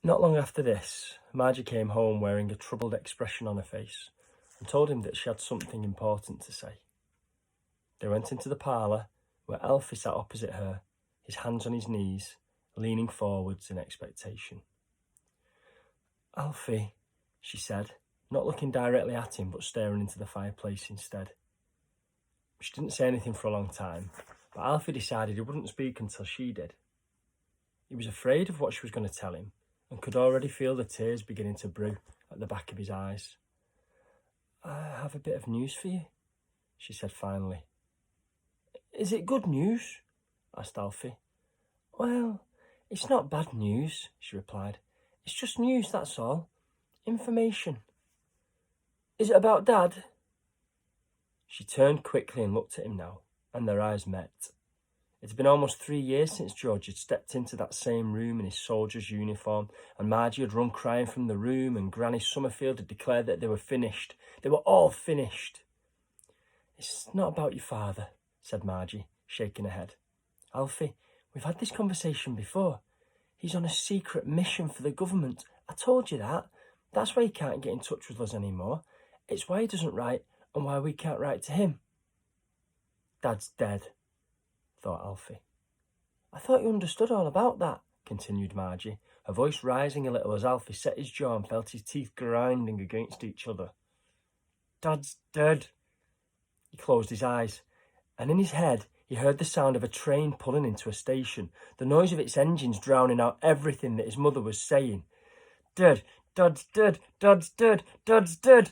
Not long after this, Margie came home wearing a troubled expression on her face and told him that she had something important to say. They went into the parlour, where Alfie sat opposite her, his hands on his knees, leaning forwards in expectation. "Alfie," she said, not looking directly at him but staring into the fireplace instead. She didn't say anything for a long time, but Alfie decided he wouldn't speak until she did. He was afraid of what she was going to tell him and could already feel the tears beginning to brew at the back of his eyes. "I have a bit of news for you," she said finally. "Is it good news?" asked Alfie. "Well, it's not bad news," she replied. "It's just news, that's all. Information." "Is it about Dad?" She turned quickly and looked at him now, and their eyes met. It had been almost 3 years since George had stepped into that same room in his soldier's uniform, and Margie had run crying from the room, and Granny Summerfield had declared that they were finished. They were all finished. "It's not about your father," said Margie, shaking her head. "Alfie, we've had this conversation before. He's on a secret mission for the government. I told you that. That's why he can't get in touch with us anymore. It's why he doesn't write and why we can't write to him." "Dad's dead," thought Alfie. "I thought you understood all about that," continued Margie, her voice rising a little as Alfie set his jaw and felt his teeth grinding against each other. "Dad's dead." He closed his eyes, and in his head he heard the sound of a train pulling into a station, the noise of its engines drowning out everything that his mother was saying. "Dead, Dad's dead, Dad's dead, Dad's dead."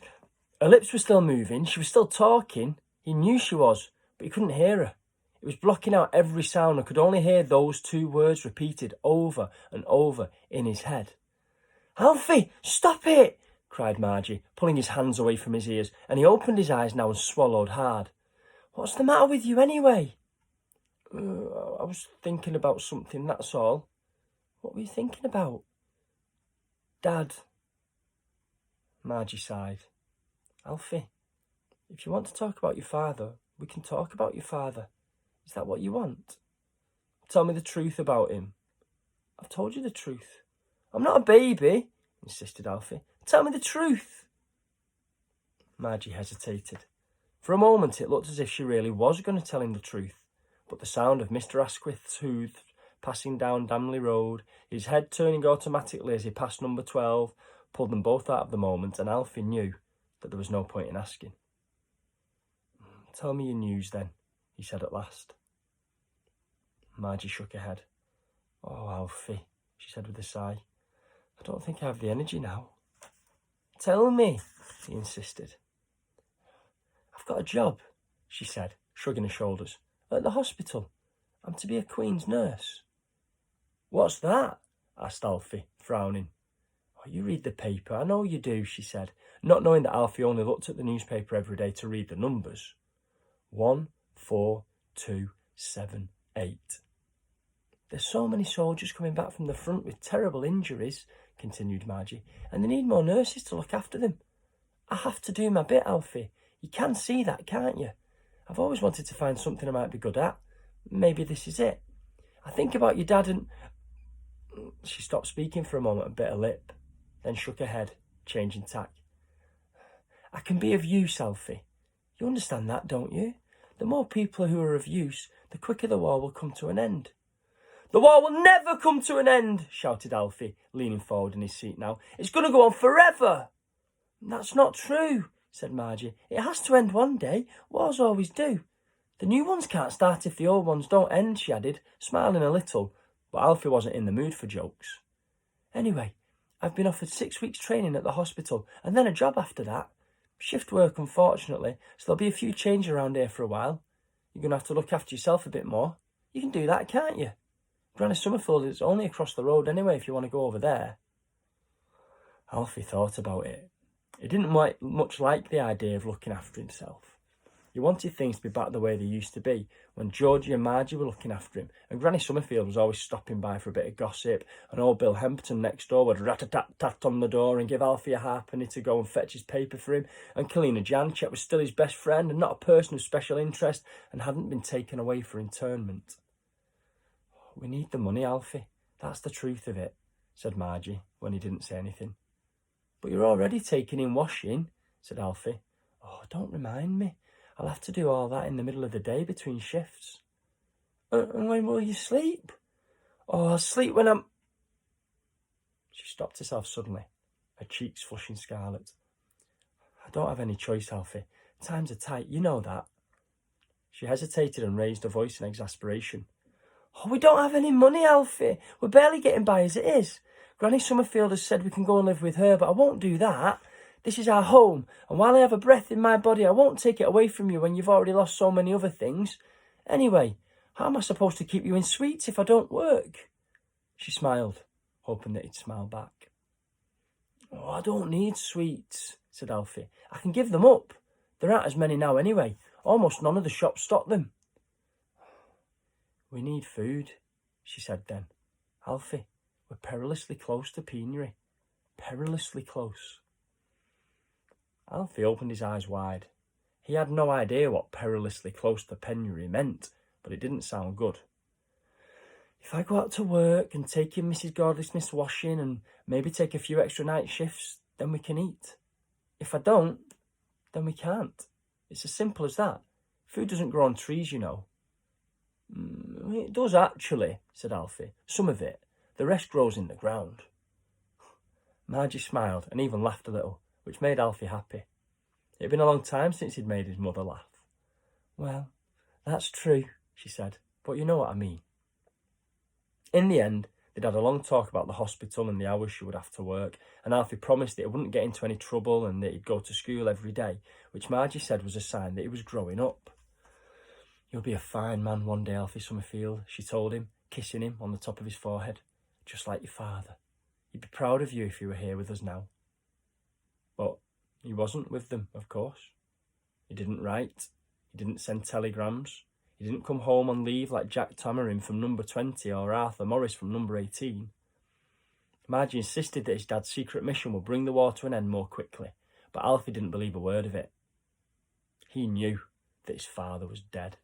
Her lips were still moving, she was still talking. He knew she was, but he couldn't hear her. It was blocking out every sound and could only hear those 2 words repeated over and over in his head. "Alfie, stop it!" cried Margie, pulling his hands away from his ears, and he opened his eyes now and swallowed hard. "What's the matter with you anyway?" I was thinking about something, that's all." "What were you thinking about?" "Dad." Margie sighed. "Alfie, if you want to talk about your father, we can talk about your father. Is that what you want? Tell me the truth about him." "I've told you the truth." "I'm not a baby," insisted Alfie. "Tell me the truth." Margie hesitated. For a moment it looked as if she really was going to tell him the truth, but the sound of Mr. Asquith's hooves passing down Damley Road, his head turning automatically as he passed number 12, pulled them both out of the moment, and Alfie knew that there was no point in asking. "Tell me your news then," he said at last. Margie shook her head. "Oh, Alfie," she said with a sigh. "I don't think I have the energy now." "Tell me," he insisted. "I've got a job," she said, shrugging her shoulders, "at the hospital. I'm to be a Queen's nurse." "What's that?" asked Alfie, frowning. "Oh, you read the paper, I know you do," she said, not knowing that Alfie only looked at the newspaper every day to read the numbers. 1, 4, 2, 7, 8. "There's so many soldiers coming back from the front with terrible injuries," continued Margie, "and they need more nurses to look after them. I have to do my bit, Alfie. You can see that, can't you? I've always wanted to find something I might be good at. Maybe this is it. I think about your dad and..." She stopped speaking for a moment and bit her lip, then shook her head, changing tack. "I can be of use, Alfie. You understand that, don't you? The more people who are of use, the quicker the war will come to an end." "The war will never come to an end," shouted Alfie, leaning forward in his seat now. "It's going to go on forever." "That's not true," said Margie. "It has to end one day. Wars always do. The new ones can't start if the old ones don't end," she added, smiling a little, but Alfie wasn't in the mood for jokes. "Anyway, I've been offered 6 weeks training at the hospital and then a job after that. Shift work, unfortunately, so there'll be a few changes around here for a while. You're going to have to look after yourself a bit more. You can do that, can't you? Granny Summerfield is only across the road anyway if you want to go over there." Alfie thought about it. He didn't much like the idea of looking after himself. He wanted things to be back the way they used to be, when Georgie and Margie were looking after him, and Granny Summerfield was always stopping by for a bit of gossip, and old Bill Hempton next door would rat-a-tat-tat on the door and give Alfie a halfpenny to go and fetch his paper for him, and Kalina Janchek was still his best friend and not a person of special interest, and hadn't been taken away for internment. "We need the money, Alfie. That's the truth of it," said Margie, when he didn't say anything. "But you're already taking in washing," said Alfie. "Oh, don't remind me. I'll have to do all that in the middle of the day between shifts." "And when will you sleep?" "Oh, I'll sleep when I'm..." She stopped herself suddenly, her cheeks flushing scarlet. "I don't have any choice, Alfie. Times are tight, you know that." She hesitated and raised her voice in exasperation. "Oh, we don't have any money, Alfie. We're barely getting by as it is. Granny Summerfield has said we can go and live with her, but I won't do that. This is our home, and while I have a breath in my body, I won't take it away from you when you've already lost so many other things. Anyway, how am I supposed to keep you in sweets if I don't work?" She smiled, hoping that he'd smile back. "Oh, I don't need sweets," said Alfie. "I can give them up. There aren't as many now anyway. Almost none of the shops stock them." "We need food," she said then. "Alfie, we're perilously close to penury. Perilously close." Alfie opened his eyes wide. He had no idea what perilously close to penury meant, but it didn't sound good. "If I go out to work and take in Mrs. Gordon-Smith's washing and maybe take a few extra night shifts, then we can eat. If I don't, then we can't. It's as simple as that. Food doesn't grow on trees, you know." "It does actually," said Alfie. "Some of it. The rest grows in the ground." Margie smiled and even laughed a little, which made Alfie happy. It had been a long time since he'd made his mother laugh. "Well, that's true," she said, "but you know what I mean." In the end, they'd had a long talk about the hospital and the hours she would have to work, and Alfie promised that he wouldn't get into any trouble and that he'd go to school every day, which Margie said was a sign that he was growing up. "You'll be a fine man one day, Alfie Summerfield," she told him, kissing him on the top of his forehead, "just like your father. He'd be proud of you if you were here with us now." But he wasn't with them, of course. He didn't write. He didn't send telegrams. He didn't come home on leave like Jack Tamarin from number 20 or Arthur Morris from number 18. Margie insisted that his dad's secret mission would bring the war to an end more quickly, but Alfie didn't believe a word of it. He knew that his father was dead.